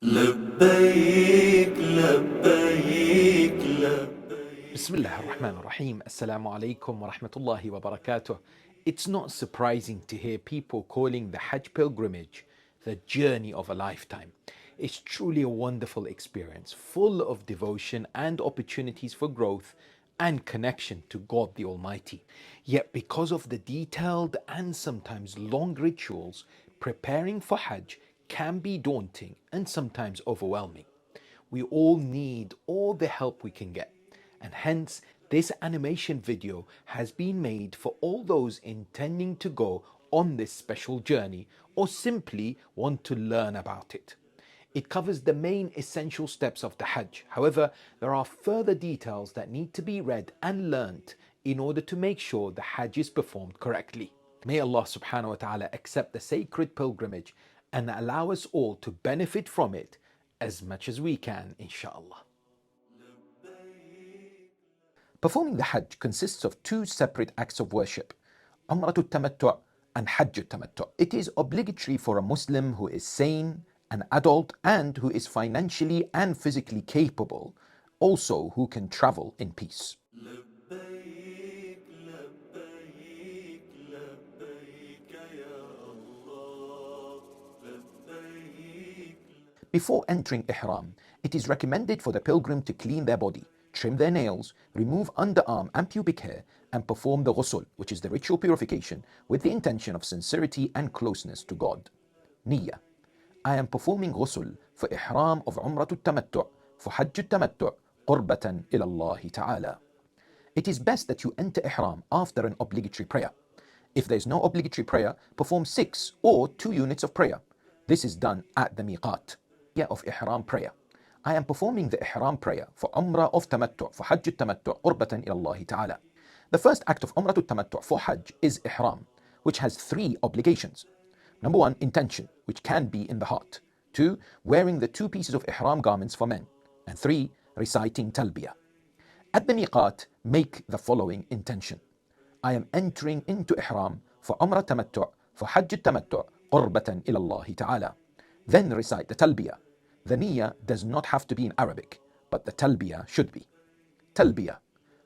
لبيك لبيك لبيك. Bismillah ar-Rahman ar-Rahim. Assalamu alaikum wa rahmatullahi wa barakatuh. It's not surprising to hear people calling the Hajj pilgrimage the journey of a lifetime. It's truly a wonderful experience, full of devotion and opportunities for growth and connection to God the Almighty. Yet, because of the detailed and sometimes long rituals, preparing for Hajj can be daunting and sometimes overwhelming. We all need all the help we can get, and hence this animation video has been made for all those intending to go on this special journey or simply want to learn about it. It covers the main essential steps of the Hajj. However, there are further details that need to be read and learnt in order to make sure the Hajj is performed correctly. May Allah subhanahu wa ta'ala accept the sacred pilgrimage and allow us all to benefit from it as much as we can, inshallah. Performing the Hajj consists of two separate acts of worship, Umratul Tamattu' and Hajjul Tamattu'. It is obligatory for a Muslim who is sane, an adult, and who is financially and physically capable, also who can travel in peace. لبيك لبيك لبيك يا الله لبيك. Before entering Ihram, it is recommended for the pilgrim to clean their body, trim their nails, remove underarm and pubic hair, and perform the ghusl, which is the ritual purification, with the intention of sincerity and closeness to God. Niyyah. I am performing ghusl for Ihram of Umratul Tamattu', for Hajjul Tamattu', qurbatan ila Allah Ta'ala. It is best that you enter Ihram after an obligatory prayer. If there is no obligatory prayer, perform 6 or 2 units of prayer. This is done at the miqat of Ihram prayer. I am performing the Ihram prayer for Umrah of Tamattu', for Hajj Tamattu', qurbatan ila Allah Ta'ala. The first act of Umrah Tamattu' for Hajj is Ihram, which has 3 obligations. Number 1, intention, which can be in the heart. 2, wearing the 2 pieces of Ihram garments for men. And 3, reciting Talbiyah. At the miqat, make the following intention. I am entering into Ihram for Umrah Tamattu', for Hajj Tamattu', qurbatan ila Allah Ta'ala. Then recite the Talbiyah. The niyyah does not have to be in Arabic, but the talbiyah should be. Talbiyah.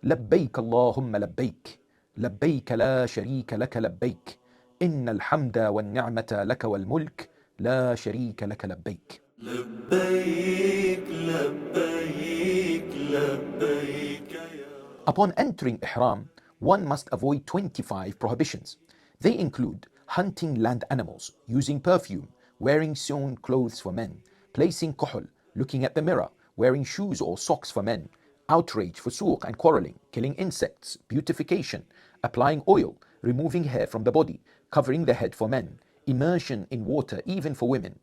لبيك اللهم لبيك لبيك لا شريك لك لبيك إن الحمد والنعمة لك والملك لا شريك لك لبيك. لبيك لبيك لبيك يا. Upon entering Ihram, one must avoid 25 prohibitions. They include hunting land animals, using perfume, wearing sewn clothes for men, placing kuhl, looking at the mirror, wearing shoes or socks for men, outrage, fusuq and quarreling, killing insects, beautification, applying oil, removing hair from the body, covering the head for men, immersion in water even for women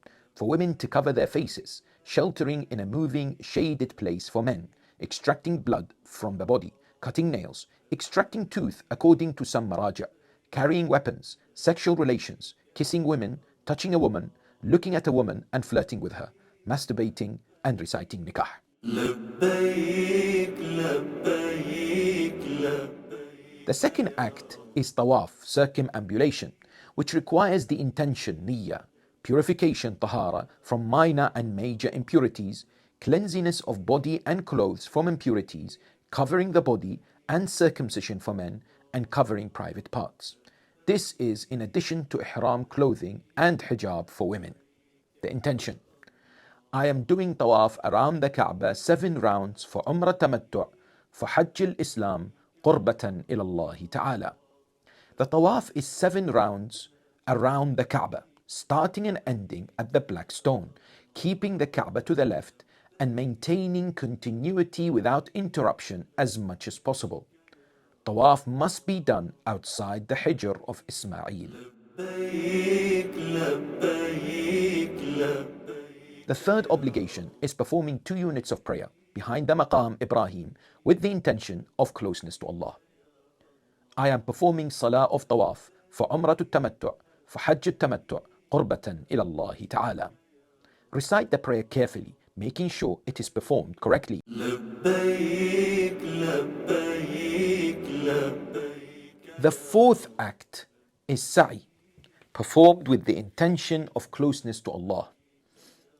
to cover their faces, sheltering in a moving, shaded place for men, extracting blood from the body, cutting nails, extracting tooth according to some maraja, carrying weapons, sexual relations, kissing women, touching a woman, looking at a woman and flirting with her, masturbating and reciting nikah. لبيك لبيك لبيك. The second act is tawaf, circumambulation, which requires the intention, niyyah, purification, tahara, from minor and major impurities, cleanliness of body and clothes from impurities, covering the body and circumcision for men, and covering private parts. This is in addition to ihram clothing and hijab for women. The intention. I am doing tawaf around the Kaaba 7 rounds for Umrah Tamattu', for Hajj al-Islam, qurbatan ila Allah Ta'ala. The tawaf is 7 rounds around the Kaaba, starting and ending at the black stone, keeping the Kaaba to the left and maintaining continuity without interruption as much as possible. Tawaf must be done outside the Hijr of Ismail. لبيك لبيك لبيك. The third obligation is performing 2 units of prayer behind the Maqam Ibrahim with the intention of closeness to Allah. I am performing Salah of Tawaf for Umratul Tamattu', for Hajj Tamattu', qurbatan ila Allah Ta'ala. Recite the prayer carefully, making sure it is performed correctly. لبيك لبيك لبيك. The fourth act is Sa'i, performed with the intention of closeness to Allah.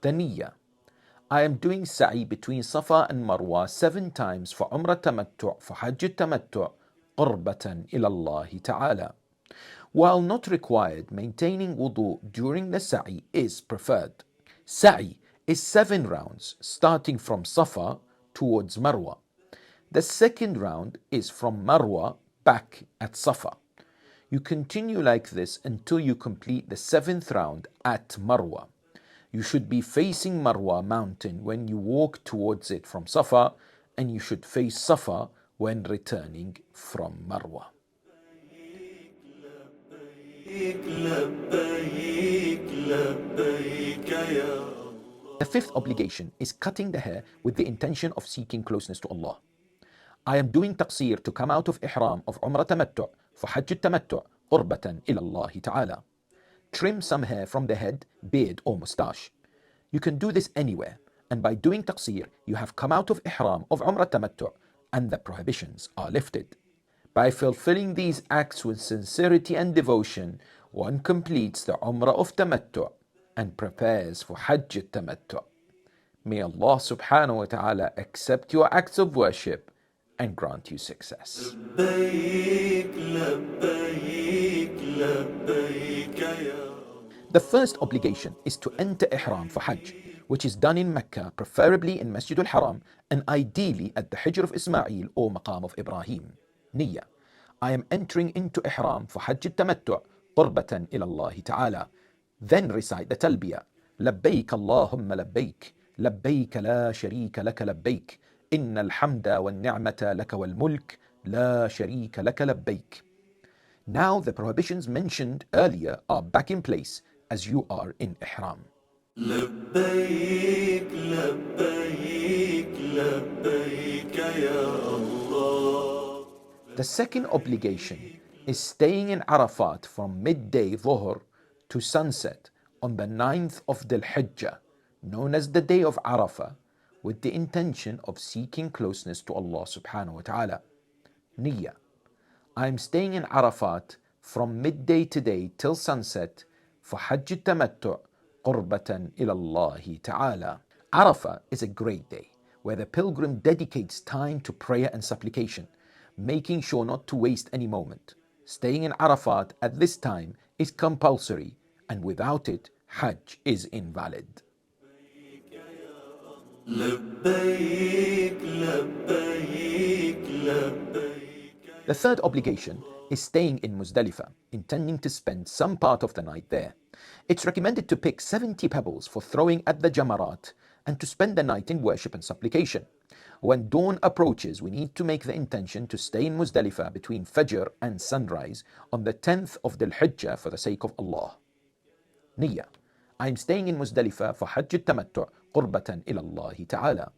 The niyyah. I am doing sa'i between Safa and Marwa 7 times for Umrah Tamattu', for Hajj Tamattu', qurbatan ila Allah ta'ala. While not required, maintaining wudu during the sa'i is preferred. Sa'i is 7 rounds, starting from Safa towards Marwa. The second round is from Marwa back at Safa. You continue like this until you complete the 7th round at Marwa. You should be facing Marwa mountain when you walk towards it from Safa, and you should face Safa when returning from Marwa. The fifth obligation is cutting the hair with the intention of seeking closeness to Allah. I am doing taqsir to come out of Ihram of Umrah Tamattu' for Hajj Tamattu' qurbatan ila Allah ta'ala. Trim some hair from the head, beard or moustache. You can do this anywhere, and by doing taqsir, you have come out of Ihram of Umrah Tamattu' and the prohibitions are lifted. By fulfilling these acts with sincerity and devotion, one completes the Umrah of Tamattu' and prepares for Hajj Tamattu'. May Allah subhanahu wa ta'ala accept your acts of worship and grant you success. The first obligation is to enter Ihram for Hajj, which is done in Mecca, preferably in Masjid al-Haram, and ideally at the Hijr of Ismail or Maqam of Ibrahim. Niyyah. I am entering into Ihram for Hajj al-Tamattu' qurbatan ila Allah ta'ala. Then recite the Talbiyah. لبيك اللهم لبيك لبيك لا شريك لك لبيك إن الحمد والنعمة لك والملك لا شريك لك لبيك. Now the prohibitions mentioned earlier are back in place as you are in Ihram. لبيك لبيك لبيك يا Allah. The second obligation is staying in Arafat from midday Dhuhr to sunset on the 9th of Dhul Hijjah, known as the day of Arafah, with the intention of seeking closeness to Allah subhanahu wa ta'ala. Niyyah. I am staying in Arafat from midday today till sunset for Hajj Tamattu' qurbatan ila Allah ta'ala. Arafah is a great day where the pilgrim dedicates time to prayer and supplication, making sure not to waste any moment. Staying in Arafat at this time is compulsory, and without it, Hajj is invalid. لبيك لبيك لبيك. The third obligation is staying in Muzdalifah, intending to spend some part of the night there. It's recommended to pick 70 pebbles for throwing at the Jamarat and to spend the night in worship and supplication. When dawn approaches, we need to make the intention to stay in Muzdalifah between Fajr and sunrise on the 10th of Dhul Hijjah for the sake of Allah. Niyyah. I am staying in Muzdalifah for Hajj Tamattu' qurbatan ila Allah ta'ala.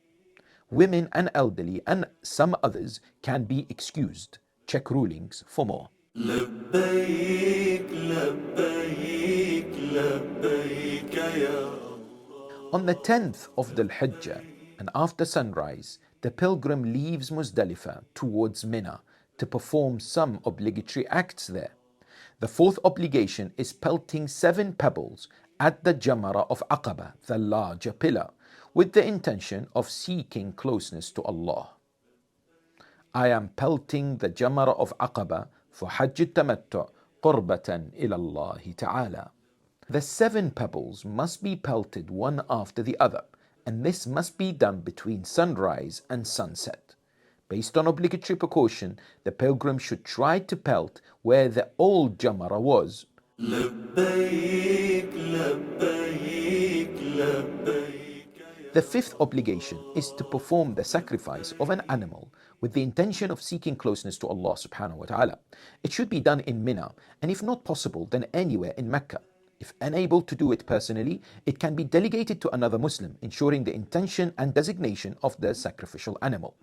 Women and elderly and some others can be excused. Check rulings for more. لبيك لبيك لبيك يا Allah. On the 10th of Dhul Hijjah and after sunrise, the pilgrim leaves Muzdalifah towards Mina to perform some obligatory acts there. The fourth obligation is pelting 7 pebbles at the Jamara of Aqaba, the larger pillar, with the intention of seeking closeness to Allah. I am pelting the Jamara of Aqaba for Hajj Tamattu' qurbatan ila Allah ta'ala. The 7 pebbles must be pelted one after the other, and this must be done between sunrise and sunset. Based on obligatory precaution, the pilgrim should try to pelt where the old Jamara was. لبيك لبيك لبيك. The fifth obligation is to perform the sacrifice of an animal with the intention of seeking closeness to Allah subhanahu wa ta'ala. It should be done in Mina, and if not possible, then anywhere in Mecca. If unable to do it personally, it can be delegated to another Muslim, ensuring the intention and designation of the sacrificial animal.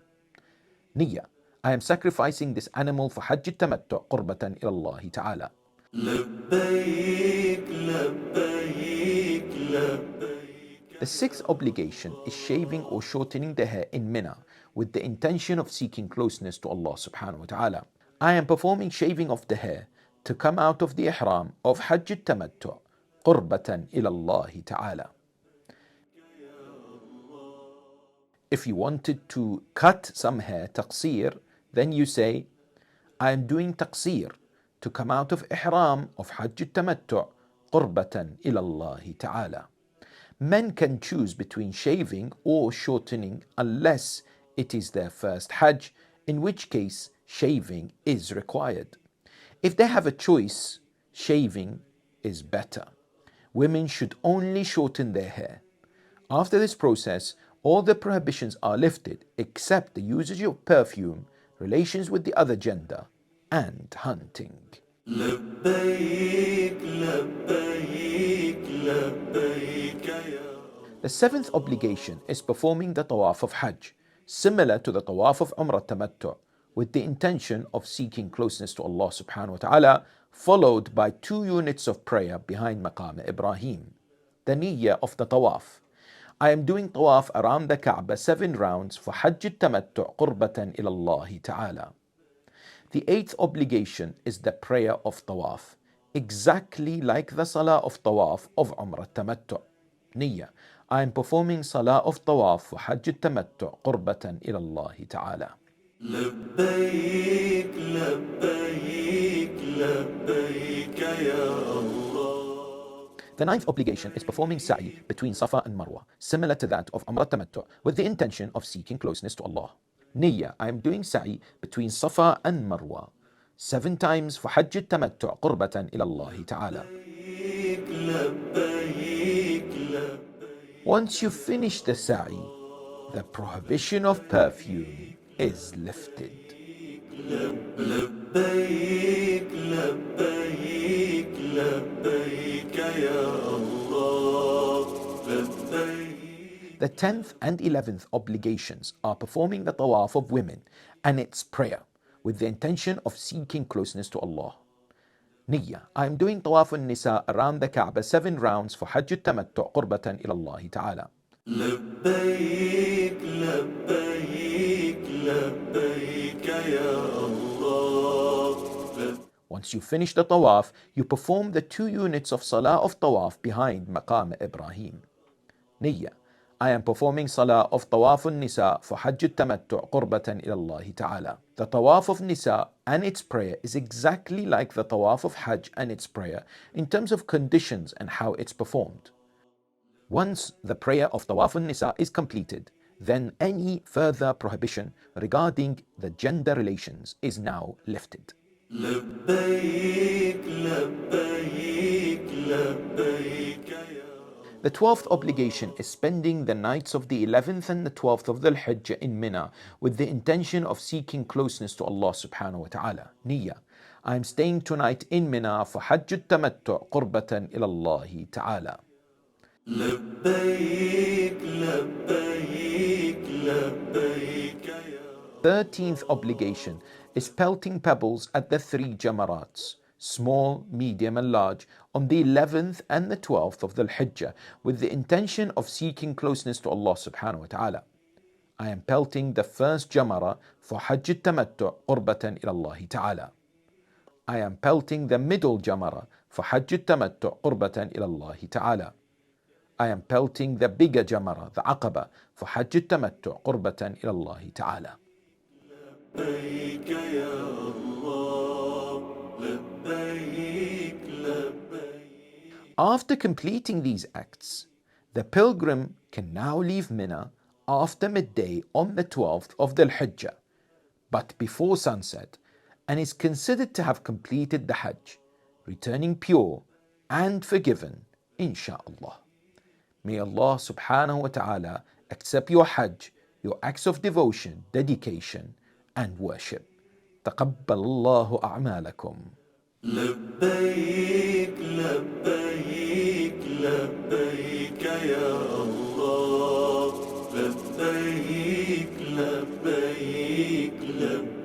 Niyyah. I am sacrificing this animal for Hajj Tamattu' qurbatan ila Allah ta'ala. لبيك لبيك لبيك. The sixth obligation is shaving or shortening the hair in Mina with the intention of seeking closeness to Allah subhanahu wa ta'ala. I am performing shaving of the hair to come out of the Ihram of Hajj Tamattu' qurbatan ila Allah ta'ala. If you wanted to cut some hair, taqsir, then you say, I am doing taqsir to come out of Ihram of Hajj al-Tamattu' qurbatan ila Allah ta'ala. Men can choose between shaving or shortening unless it is their first Hajj, in which case shaving is required. If they have a choice, shaving is better. Women should only shorten their hair. After this process, all the prohibitions are lifted except the usage of perfume, relations with the other gender, and hunting. لبيك لبيك لبيك يا The seventh obligation is performing the Tawaf of Hajj, similar to the Tawaf of Umrah Tamattu', with the intention of seeking closeness to Allah subhanahu wa ta'ala, followed by 2 units of prayer behind Maqam Ibrahim. The niyyah of the Tawaf. I am doing Tawaf around the Kaaba 7 rounds for Hajj al-Tamattu' qurbatan ila Allah ta'ala. The 8th obligation is the prayer of Tawaf, exactly like the Salah of Tawaf of Umrah Tamattu'. Niyyah. I am performing Salah of Tawaf for Hajj al-Tamattu' qurbatan ila Allah ta'ala. لبيك لبيك لبيك يا الله. The 9th obligation is performing sa'i between Safa and Marwa, similar to that of Umrah Tamattu', with the intention of seeking closeness to Allah. Niyyah, I am doing sa'i between Safa and Marwa 7 times for Hajj al-Tamattu' qurbatan ila Allah ta'ala. لبيك لبيك لبيك Once you finish the sa'i, the prohibition of perfume is lifted. لبيك لبيك لبيك يا الله لبيك. The 10th and 11th obligations are performing the tawaf of women and its prayer with the intention of seeking closeness to Allah. Niyyah, I am doing tawaf al-nisa around the Kaaba 7 rounds for Hajj al-Tamattu' qurbatan ila Allah ta'ala. لبيك لبيك لبيك يا الله. Once you finish the tawaf, you perform the 2 units of salah of tawaf behind Maqam Ibrahim. Niyyah, I am performing salah of tawaf al-nisa for Hajj al-Tamattu' qurbatan ila Allah ta'ala. The tawaf of nisa and its prayer is exactly like the tawaf of Hajj and its prayer in terms of conditions and how it's performed. Once the prayer of tawaf al-nisa is completed, then any further prohibition regarding the gender relations is now lifted. لبيك لبيك لبيك يا. The 12th obligation is spending the nights of the 11th and the 12th of the Hajj in Mina with the intention of seeking closeness to Allah subhanahu wa ta'ala. Niyyah, I am staying tonight in Mina for Hajj al-Tamattu' qurbatan ila Allah ta'ala. لبيك لبيك لبيك يا. 13th obligation is pelting pebbles at the 3 jamarats, small, medium and large, on the 11th and the 12th of the Hijjah with the intention of seeking closeness to Allah subhanahu wa ta'ala. I am pelting the first jamara for Hajj al-Tamattu' qurbatan ila Allah ta'ala. I am pelting the middle jamara for Hajj al-Tamattu' qurbatan ila Allah ta'ala. I am pelting the bigger jamara, the aqaba, for Hajj al-Tamattu' qurbatan ila Allah ta'ala. لبيك يا الله لبيك لبيك. After completing these acts, the pilgrim can now leave Mina after midday on the 12th of the Hijjah, but before sunset, and is considered to have completed the Hajj, returning pure and forgiven, insha'Allah. May Allah subhanahu wa ta'ala accept your Hajj, your acts of devotion, dedication, and worship. تقبل الله أعمالكم. لبيك لبيك لبيك يا الله لبيك لبيك لبيك.